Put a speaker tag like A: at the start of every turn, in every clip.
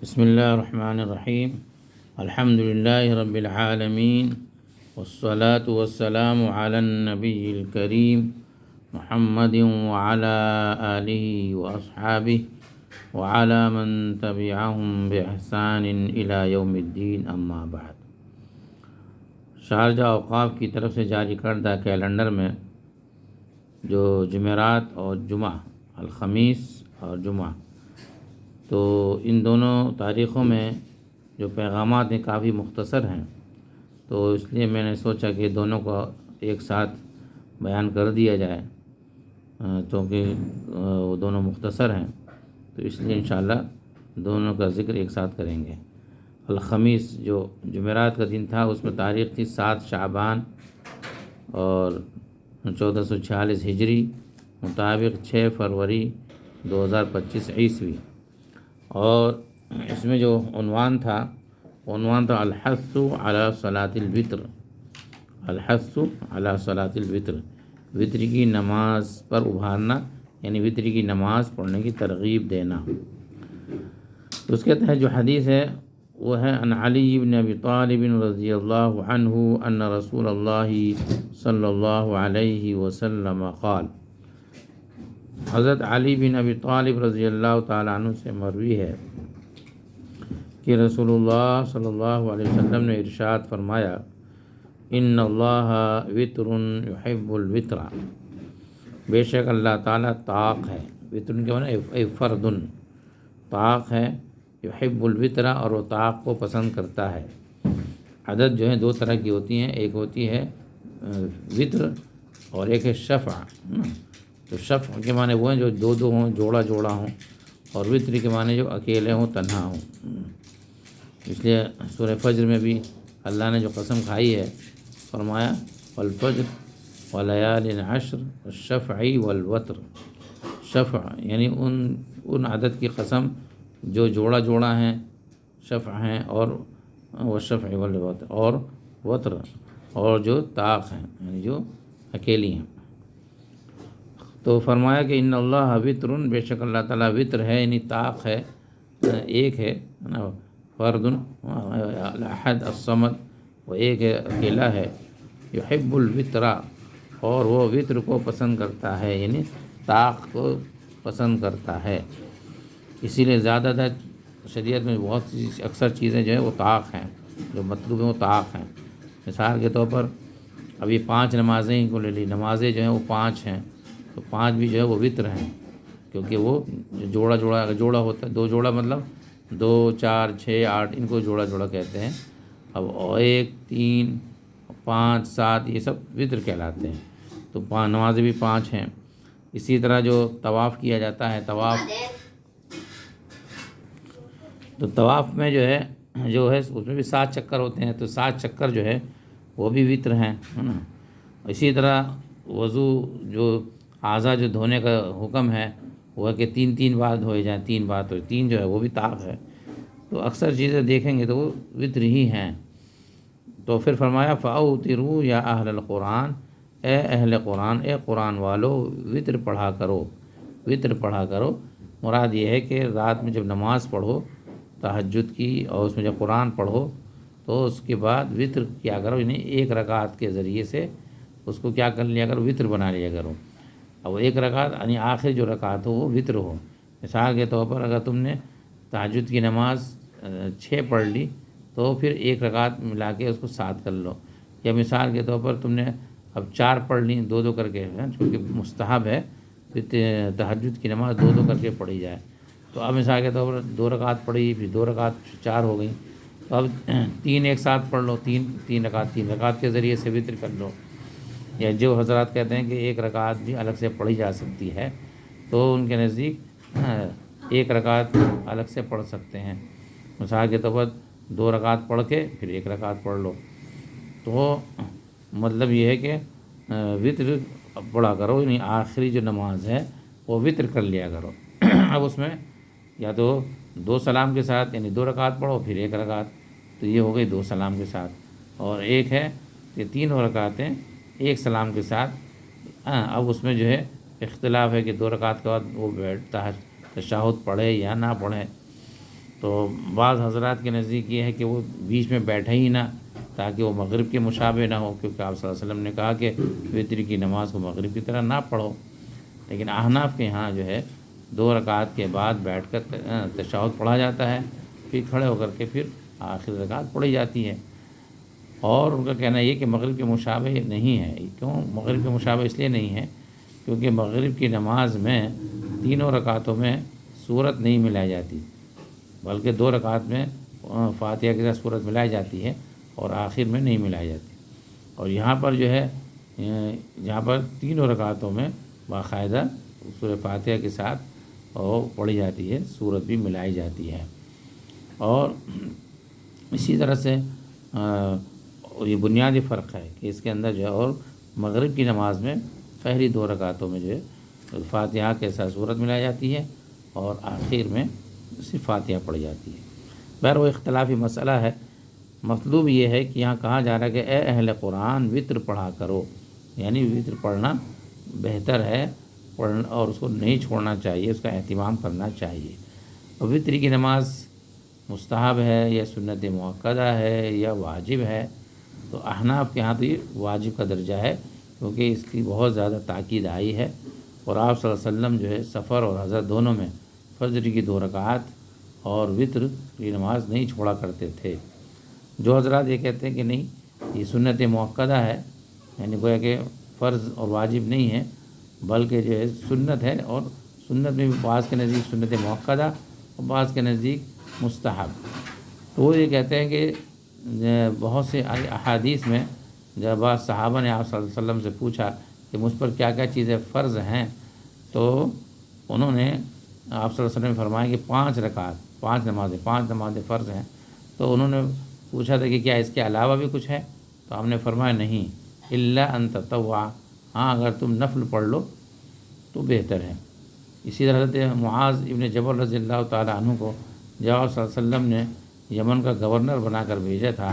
A: بسم اللہ الرحمن الرحیم الحمد للہ رب العالمین والصلاة والسلام علی النبی الکریم محمد وعلى آلہ واصحابہ وعلى من تبعهم بإحسان إلى یوم الدین اما بعد۔ شارجہ اوقاف کی طرف سے جاری کردہ کیلنڈر میں جو جمعرات اور جمعہ، الخمیس اور جمعہ، تو ان دونوں تاریخوں میں جو پیغامات ہیں کافی مختصر ہیں، تو اس لیے میں نے سوچا کہ دونوں کو ایک ساتھ بیان کر دیا جائے، کیونکہ وہ دونوں مختصر ہیں، تو اس لیے انشاءاللہ دونوں کا ذکر ایک ساتھ کریں گے۔ الخمیس جو جمعرات کا دن تھا، اس میں تاریخ تھی 7 شعبان اور 1446 ہجری، مطابق 6 فروری 2025 عیسوی، اور اس میں جو عنوان تھا الحث علی صلاۃ الوتر، الحث علی صلاۃ الوتر، وتر کی نماز پر ابھارنا، یعنی وتر کی نماز پڑھنے کی ترغیب دینا۔ اس کے تحت جو حدیث ہے وہ ہے عن علی بن ابی طالب رضی اللہ عنہ ان رسول اللہ صلی اللہ علیہ وسلم قال، حضرت علی بن ابی طالب رضی اللہ تعالیٰ عنہ سے مروی ہے کہ رسول اللہ صلی اللہ علیہ وسلم نے ارشاد فرمایا، ان اللہ وتر یحب الوتر، بے شک اللہ تعالیٰ طاق ہے، وتر کے معنی فرد، طاق ہے، یحب الوتر، اور وہ طاق کو پسند کرتا ہے۔ عدد جو ہے 2 طرح کی ہوتی ہیں، ایک ہوتی ہے وتر اور ایک ہے شفع۔ تو شفع کے معنی وہ ہیں جو 2 ہوں، جوڑا جوڑا ہوں، اور وتر کے معنی جو اکیلے ہوں، تنہا ہوں۔ اس لیے سورہ فجر میں بھی اللہ نے جو قسم کھائی ہے، فرمایا والفجر ولیال عشر والشفع والوتر، شفع یعنی ان عدد کی قسم جو جوڑا جوڑا ہیں، شفع ہیں، اور والشفع والوتر، اور وتر، اور جو طاق ہیں یعنی جو اکیلی ہیں۔ تو فرمایا کہ ان اللہ وتر، بے شک اللہ تعالیٰ وتر ہے، یعنی طاق ہے، ایک ہے نا، فرد الاحد الصمد، وہ ایک ہے، اکیلا ہے، یحب الوتر، اور وہ وتر کو پسند کرتا ہے، یعنی طاق کو پسند کرتا ہے۔ اسی لیے زیادہ تر شریعت میں بہت سی اکثر چیزیں جو ہیں وہ طاق ہیں، جو مطلوب ہیں وہ طاق ہیں۔ مثال کے طور پر ابھی 5 نمازیں ہی کو لے لی، نمازیں جو ہیں وہ 5 ہیں، تو 5 بھی جو ہے وہ وتر ہیں، کیونکہ وہ جوڑا جوڑا، اگر جوڑا ہوتا ہے 2 جوڑا مطلب 2 4 6 8، ان کو جوڑا جوڑا کہتے ہیں۔ اب 1 3 5 7 یہ سب وتر کہلاتے ہیں، تو نمازیں بھی 5 ہیں۔ اسی طرح جو طواف کیا جاتا ہے، تو طواف میں جو ہے اس میں بھی 7 چکر ہوتے ہیں، تو 7 چکر جو ہے وہ بھی وتر ہیں، ہے نا۔ اسی طرح وضو جو اعضاء جو دھونے کا حکم ہے وہ ہے کہ 3 بار دھوئے جائیں، 3 بار، تو 3 جو ہے وہ بھی طاق ہے۔ تو اکثر چیزیں دیکھیں گے تو وہ وتر ہی ہیں۔ تو پھر فرمایا فاوتروا یا اہل القرآن، اے اہل قرآن، اے قرآن والو، وتر پڑھا کرو، وتر پڑھا کرو۔ مراد یہ ہے کہ رات میں جب نماز پڑھو تہجد کی، اور اس میں جب قرآن پڑھو تو اس کے بعد وتر کیا کرو، یعنی 1 رکعت کے ذریعے سے اس کو کیا کر لیا کرو، وتر بنا لیا کرو۔ اب وہ 1 رکعت یعنی آخری جو رکعت ہو وہ وتر ہو۔ مثال کے طور پر اگر تم نے تہجد کی نماز 6 پڑھ لی تو پھر 1 رکعت ملا کے اس کو 7 کر لو، یا مثال کے طور پر تم نے اب 4 پڑھ لی 2 کر کے، کیونکہ مستحب ہے تہجد کی نماز 2 کر کے پڑھی جائے۔ تو اب مثال کے طور پر 2 رکعت پڑھی، پھر 2 رکعت 4 ہو گئیں، تو اب 3 ایک ساتھ پڑھ لو، 3 رکعت کے ذریعے سے وتر کر لو۔ یا جو حضرات کہتے ہیں کہ 1 رکعت بھی الگ سے پڑھی جا سکتی ہے، تو ان کے نزدیک 1 رکعت الگ سے پڑھ سکتے ہیں۔ مثال کے طور پر 2 رکعت پڑھ کے پھر 1 رکعت پڑھ لو۔ تو مطلب یہ ہے کہ وتر پڑھا کرو، یعنی آخری جو نماز ہے وہ وتر کر لیا کرو۔ اب اس میں یا تو 2 سلام کے ساتھ، یعنی 2 رکعت پڑھو پھر 1 رکعت، تو یہ ہو گئی 2 سلام کے ساتھ، اور ایک ہے کہ 3 رکعتیں 1 سلام کے ساتھ۔ اب اس میں جو ہے اختلاف ہے کہ 2 رکعت کے بعد وہ بیٹھتا ہے تشہد پڑھے یا نہ پڑھے، تو بعض حضرات کے نزدیک یہ ہے کہ وہ بیچ میں بیٹھے ہی نہ، تاکہ وہ مغرب کے مشابہ نہ ہو، کیونکہ آپ صلی اللہ علیہ وسلم نے کہا کہ وتر کی نماز کو مغرب کی طرح نہ پڑھو۔ لیکن احناف کے یہاں جو ہے 2 رکعت کے بعد بیٹھ کر تشہد پڑھا جاتا ہے، پھر کھڑے ہو کر کے پھر آخر رکعت پڑھی جاتی ہے۔ اور ان کا کہنا یہ کہ مغرب کے مشابہ نہیں ہے۔ کیوں مغرب کے مشابہ؟ اس لیے نہیں ہے کیونکہ مغرب کی نماز میں تینوں رکعتوں میں سورت نہیں ملائی جاتی، بلکہ 2 رکعت میں فاتحہ کے ساتھ سورت ملائی جاتی ہے اور آخر میں نہیں ملائی جاتی۔ اور یہاں پر جو ہے جہاں پر تینوں رکعتوں میں باقاعدہ سورہ فاتحہ کے ساتھ پڑھی جاتی ہے، سورت بھی ملائی جاتی ہے۔ اور اسی طرح سے یہ بنیادی فرق ہے کہ اس کے اندر جو ہے، اور مغرب کی نماز میں پہلی 2 رکعتوں میں جو ہے فاتحہ کے ساتھ سورت ملائی جاتی ہے اور آخر میں صرف فاتحہ پڑھی جاتی ہے۔ بہر وہ اختلافی مسئلہ ہے۔ مطلوب یہ ہے کہ یہاں کہا جا رہا ہے کہ اے اہل قرآن وطر پڑھا کرو، یعنی وطر پڑھنا بہتر ہے، پڑھنا اور اس کو نہیں چھوڑنا چاہیے، اس کا اہتمام کرنا چاہیے۔ اور وطر کی نماز مستحب ہے یا سنت مؤکدہ ہے یا واجب ہے؟ تو احناف کے ہاں تو یہ واجب کا درجہ ہے، کیونکہ اس کی بہت زیادہ تاکید آئی ہے، اور آپ صلی اللہ علیہ وسلم جو ہے سفر اور حضر دونوں میں فجر کی 2 رکعات اور وطر کی نماز نہیں چھوڑا کرتے تھے۔ جو حضرات یہ کہتے ہیں کہ نہیں یہ سنت مؤکدہ ہے، یعنی گویا کہ فرض اور واجب نہیں ہے بلکہ جو ہے سنت ہے، اور سنت میں بھی بعض کے نزدیک سنت مؤکدہ اور بعض کے نزدیک مستحب، تو وہ یہ کہتے ہیں کہ بہت سے احادیث میں جب بعض صحابہ نے آپ صلی اللہ علیہ وسلم سے پوچھا کہ مجھ پر کیا کیا چیزیں فرض ہیں، تو انہوں نے آپ صلی اللہ علیہ وسلم نے فرمایا کہ 5 رکعت، 5 نمازیں فرض ہیں۔ تو انہوں نے پوچھا تھا کہ کیا اس کے علاوہ بھی کچھ ہے؟ تو ہم نے فرمایا نہیں، الا ان تطوع، ہاں اگر تم نفل پڑھ لو تو بہتر ہے۔ اسی طرح حضرت معاذ ابن جبل رضی اللہ تعالیٰ عنہ کو جب آپ صلی اللہ علیہ وسلم نے یمن کا گورنر بنا کر بھیجا تھا،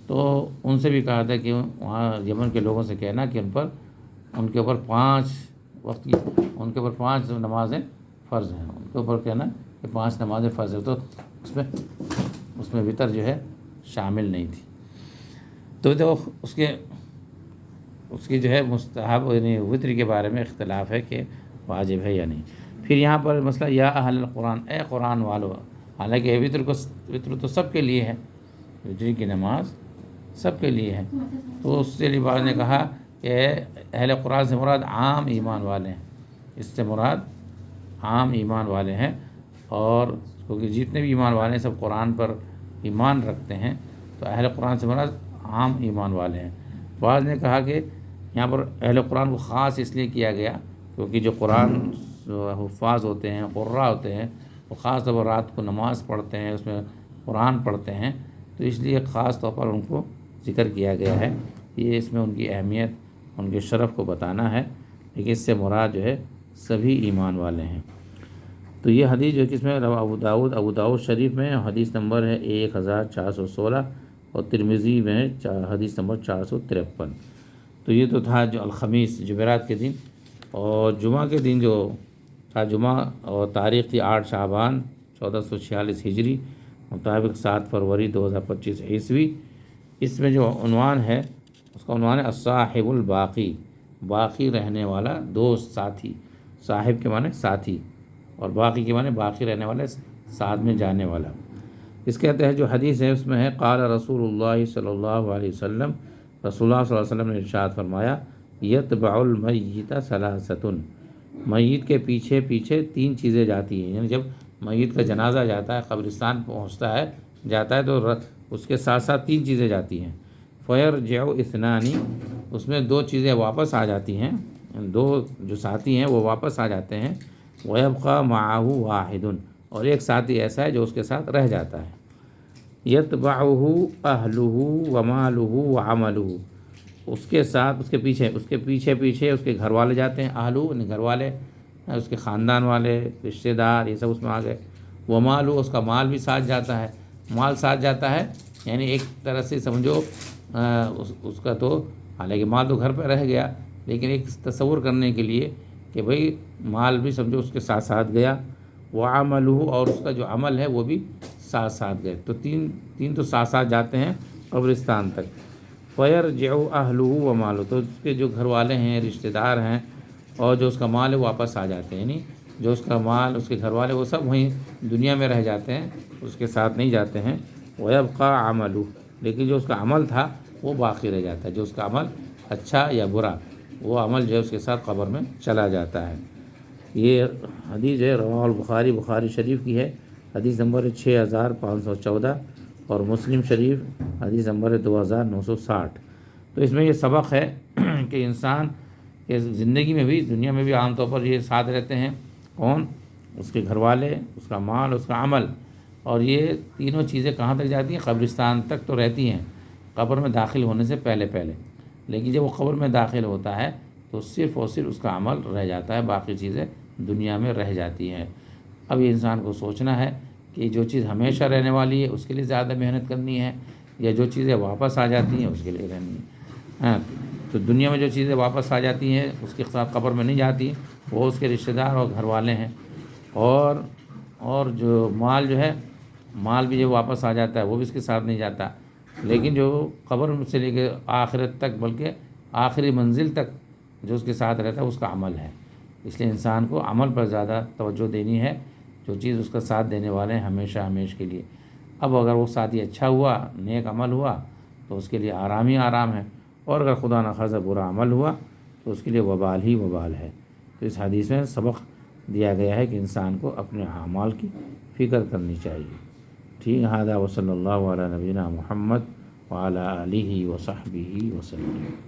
A: تو ان سے بھی کہا تھا کہ وہاں یمن کے لوگوں سے کہنا کہ ان کے اوپر 5 وقت کی، ان کے اوپر 5 نمازیں فرض ہیں، ان کے اوپر کہنا کہ 5 نمازیں فرض ہیں۔ تو اس میں وطر جو ہے شامل نہیں تھی۔ تو دیکھو اس کی جو ہے مستحب یعنی وطر کے بارے میں اختلاف ہے کہ واجب ہے یا نہیں۔ پھر یہاں پر مسئلہ یا اہل القرآن، اے قرآن والو، حالانکہ وطر تو سب کے لیے ہے، وطر کی نماز سب کے لیے ہے۔ تو اس سے لباس نے کہا کہ اہل قرآن سے مراد عام ایمان والے ہیں، اس سے مراد عام ایمان والے ہیں، اور کیونکہ جتنے بھی ایمان والے ہیں سب قرآن پر ایمان رکھتے ہیں، تو اہل قرآن سے مراد عام ایمان والے ہیں۔ بعض نے کہا کہ یہاں پر اہل قرآن کو خاص اس لیے کیا گیا کیونکہ جو قرآن حفاظ ہوتے ہیں، قراء ہوتے ہیں، وہ خاص طور پر رات کو نماز پڑھتے ہیں، اس میں قرآن پڑھتے ہیں، تو اس لیے خاص طور پر ان کو ذکر کیا گیا ہے۔ یہ اس میں ان کی اہمیت، ان کے شرف کو بتانا ہے، لیکن اس سے مراد جو ہے سبھی ایمان والے ہیں۔ تو یہ حدیث جو کس میں ابو داؤد شریف میں حدیث نمبر ہے 1416 اور ترمذی میں حدیث نمبر 453۔ تو یہ تو تھا جو الخمیس جمعرات کے دن، اور جمعہ کے دن جو تھا جمعہ، اور تاریخ تھی 8 شعبان 1446 ہجری مطابق 7 فروری 2025 عیسوی۔ اس میں جو عنوان ہے اس کا عنوان ہے الصاحب الباقی، باقی رہنے والا دوست، ساتھی۔ صاحب کے معنی ساتھی اور باقی کے معنی باقی رہنے والے، ساتھ میں جانے والا۔ اس کے تحت جو حدیث ہے اس میں ہے قال رسول اللہ صلی اللہ علیہ وسلم، رسول اللہ صلی اللہ علیہ وسلم نے ارشاد فرمایا یتبع المیت ثلاثۃ، میت کے پیچھے پیچھے 3 چیزیں جاتی ہیں، یعنی جب میت کا جنازہ جاتا ہے، قبرستان پہنچتا ہے، جاتا ہے، تو اس کے ساتھ ساتھ 3 چیزیں جاتی ہیں۔ فیرجع اثنان، اس میں 2 چیزیں واپس آ جاتی ہیں، 2 جو ساتھی ہیں وہ واپس آ جاتے ہیں۔ ویبقى معه واحد، اور ایک ساتھی ایسا ہے جو اس کے ساتھ رہ جاتا ہے۔ یتبعہ اہلہ ومالہ وعملہ، اس کے ساتھ اس کے پیچھے اس کے گھر والے جاتے ہیں، اہلہ یعنی گھر والے، اس کے خاندان والے، رشتہ دار، یہ سب اس میں آ گئے۔ ومالہ، اس کا مال بھی ساتھ جاتا ہے، مال ساتھ جاتا ہے یعنی ایک طرح سے سمجھو اس کا تو حالانکہ مال تو گھر پہ رہ گیا، لیکن ایک تصور کرنے کے لیے کہ بھئی مال بھی سمجھو اس کے ساتھ ساتھ گیا۔ وعملہ، اور اس کا جو عمل ہے وہ بھی ساتھ ساتھ گئے، تو تین تو ساتھ ساتھ جاتے ہیں قبرستان تک۔ فیرجع اہلہ ومالہ، تو اس کے جو گھر والے ہیں، رشتہ دار ہیں، اور جو اس کا مال ہے واپس آ جاتے ہیں، یعنی جو اس کا مال، اس کے گھر والے، وہ سب وہیں دنیا میں رہ جاتے ہیں، اس کے ساتھ نہیں جاتے ہیں۔ ویبقى عملہ، لیکن جو اس کا عمل تھا وہ باقی رہ جاتا ہے، جو اس کا عمل اچھا یا برا، وہ عمل جو ہے اس کے ساتھ قبر میں چلا جاتا ہے۔ یہ حدیث ہے رواه البخاری، بخاری شریف کی ہے، حدیث نمبر 6514، اور مسلم شریف حدیث نمبر 2960۔ تو اس میں یہ سبق ہے کہ انسان کے زندگی میں بھی، دنیا میں بھی عام طور پر یہ ساتھ رہتے ہیں، کون؟ اس کے گھر والے، اس کا مال، اس کا عمل، اور یہ تینوں چیزیں کہاں تک جاتی ہیں؟ قبرستان تک تو رہتی ہیں، قبر میں داخل ہونے سے پہلے پہلے، لیکن جب وہ قبر میں داخل ہوتا ہے تو صرف اور صرف اس کا عمل رہ جاتا ہے، باقی چیزیں دنیا میں رہ جاتی ہیں۔ اب یہ انسان کو سوچنا ہے کہ جو چیز ہمیشہ رہنے والی ہے اس کے لیے زیادہ محنت کرنی ہے، یا جو چیزیں واپس آ جاتی ہیں اس کے لیے رہنی ہے۔ ہاں، تو دنیا میں جو چیزیں واپس آ جاتی ہیں اس کے ساتھ قبر میں نہیں جاتی، وہ اس کے رشتہ دار اور گھر والے ہیں، اور جو مال جو ہے، مال بھی جو واپس آ جاتا ہے وہ بھی اس کے ساتھ نہیں جاتا، لیکن جو قبر سے لے کے آخرت تک، بلکہ آخری منزل تک جو اس کے ساتھ رہتا ہے اس کا عمل ہے۔ اس لیے انسان کو عمل پر زیادہ توجہ دینی ہے، جو چیز اس کا ساتھ دینے والے ہیں ہمیشہ ہمیشہ کے لیے۔ اب اگر وہ ساتھی اچھا ہوا، نیک عمل ہوا، تو اس کے لیے آرام ہی آرام ہے، اور اگر خدا نخواستہ برا عمل ہوا تو اس کے لیے وبال ہی وبال ہے۔ تو اس حدیث میں سبق دیا گیا ہے کہ انسان کو اپنے اعمال کی فکر کرنی چاہیے۔ ٹھیک، ھذا وصلی اللہ علی نبینا محمد وعلی آلہ وصحبہ وسلم۔